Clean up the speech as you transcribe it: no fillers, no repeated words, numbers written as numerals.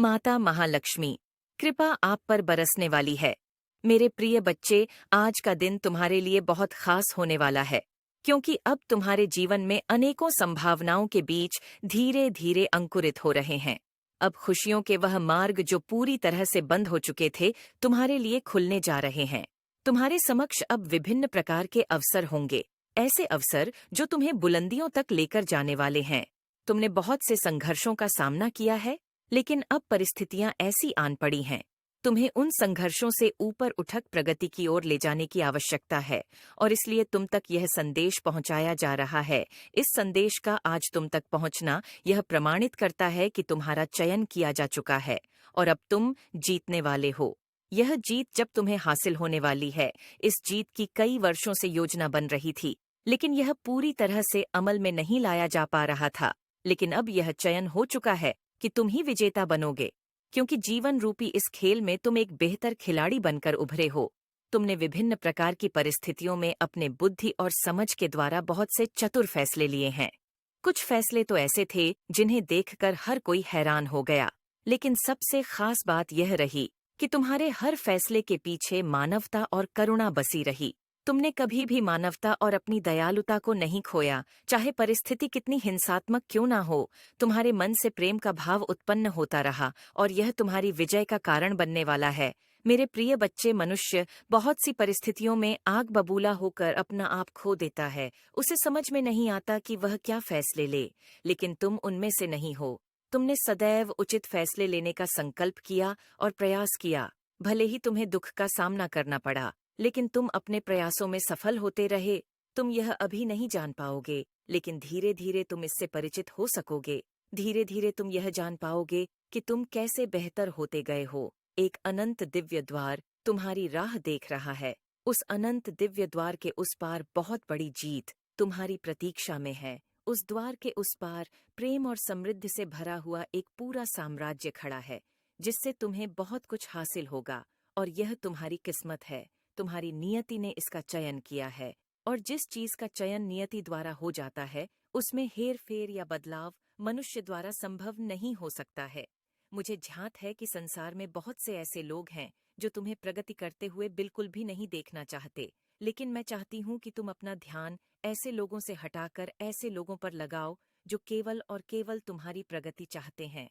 माता महालक्ष्मी, कृपा आप पर बरसने वाली है। मेरे प्रिय बच्चे, आज का दिन तुम्हारे लिए बहुत खास होने वाला है, क्योंकि अब तुम्हारे जीवन में अनेकों संभावनाओं के बीच धीरे धीरे अंकुरित हो रहे हैं। अब खुशियों के वह मार्ग जो पूरी तरह से बंद हो चुके थे, तुम्हारे लिए खुलने जा रहे हैं। तुम्हारे समक्ष अब विभिन्न प्रकार के अवसर होंगे, ऐसे अवसर जो तुम्हें बुलंदियों तक लेकर जाने वाले हैं। तुमने बहुत से संघर्षों का सामना किया है, लेकिन अब परिस्थितियां ऐसी आन पड़ी हैं। तुम्हें उन संघर्षों से ऊपर उठक प्रगति की ओर ले जाने की आवश्यकता है, और इसलिए तुम तक यह संदेश पहुंचाया जा रहा है। इस संदेश का आज तुम तक पहुंचना यह प्रमाणित करता है कि तुम्हारा चयन किया जा चुका है और अब तुम जीतने वाले हो। यह जीत जब तुम्हें हासिल होने वाली है। इस जीत की कई वर्षों से योजना बन रही थी, लेकिन यह पूरी तरह से अमल में नहीं लाया जा पा रहा था। लेकिन अब यह चयन हो चुका है कि तुम ही विजेता बनोगे, क्योंकि जीवन रूपी इस खेल में तुम एक बेहतर खिलाड़ी बनकर उभरे हो। तुमने विभिन्न प्रकार की परिस्थितियों में अपने बुद्धि और समझ के द्वारा बहुत से चतुर फैसले लिए हैं। कुछ फैसले तो ऐसे थे जिन्हें देखकर हर कोई हैरान हो गया, लेकिन सबसे खास बात यह रही कि तुम्हारे हर फैसले के पीछे मानवता और करुणा बसी रही। तुमने कभी भी मानवता और अपनी दयालुता को नहीं खोया, चाहे परिस्थिति कितनी हिंसात्मक क्यों ना हो। तुम्हारे मन से प्रेम का भाव उत्पन्न होता रहा, और यह तुम्हारी विजय का कारण बनने वाला है। मेरे प्रिय बच्चे, मनुष्य बहुत सी परिस्थितियों में आग बबूला होकर अपना आप खो देता है। उसे समझ में नहीं आता कि वह क्या फैसले ले, लेकिन तुम उनमें से नहीं हो। तुमने सदैव उचित फैसले लेने का संकल्प किया और प्रयास किया। भले ही तुम्हें दुख का सामना करना पड़ा, लेकिन तुम अपने प्रयासों में सफल होते रहे। तुम यह अभी नहीं जान पाओगे, लेकिन धीरे धीरे तुम इससे परिचित हो सकोगे। धीरे धीरे तुम यह जान पाओगे कि तुम कैसे बेहतर होते गए हो। एक अनंत दिव्य द्वार तुम्हारी राह देख रहा है। उस अनंत दिव्य द्वार के उस पार बहुत बड़ी जीत तुम्हारी प्रतीक्षा में है। उस द्वार के उस पार प्रेम और समृद्धि से भरा हुआ एक पूरा साम्राज्य खड़ा है, जिससे तुम्हें बहुत कुछ हासिल होगा। और यह तुम्हारी किस्मत है। तुम्हारी नियति ने इसका चयन किया है, और जिस चीज का चयन नियति द्वारा हो जाता है, उसमें हेर फेर या बदलाव मनुष्य द्वारा संभव नहीं हो सकता है। मुझे ध्यात है कि संसार में बहुत से ऐसे लोग हैं जो तुम्हें प्रगति करते हुए बिल्कुल भी नहीं देखना चाहते, लेकिन मैं चाहती हूँ कि तुम अपना ध्यान ऐसे लोगों से हटाकर ऐसे लोगों पर लगाओ जो केवल और केवल तुम्हारी प्रगति चाहते हैं।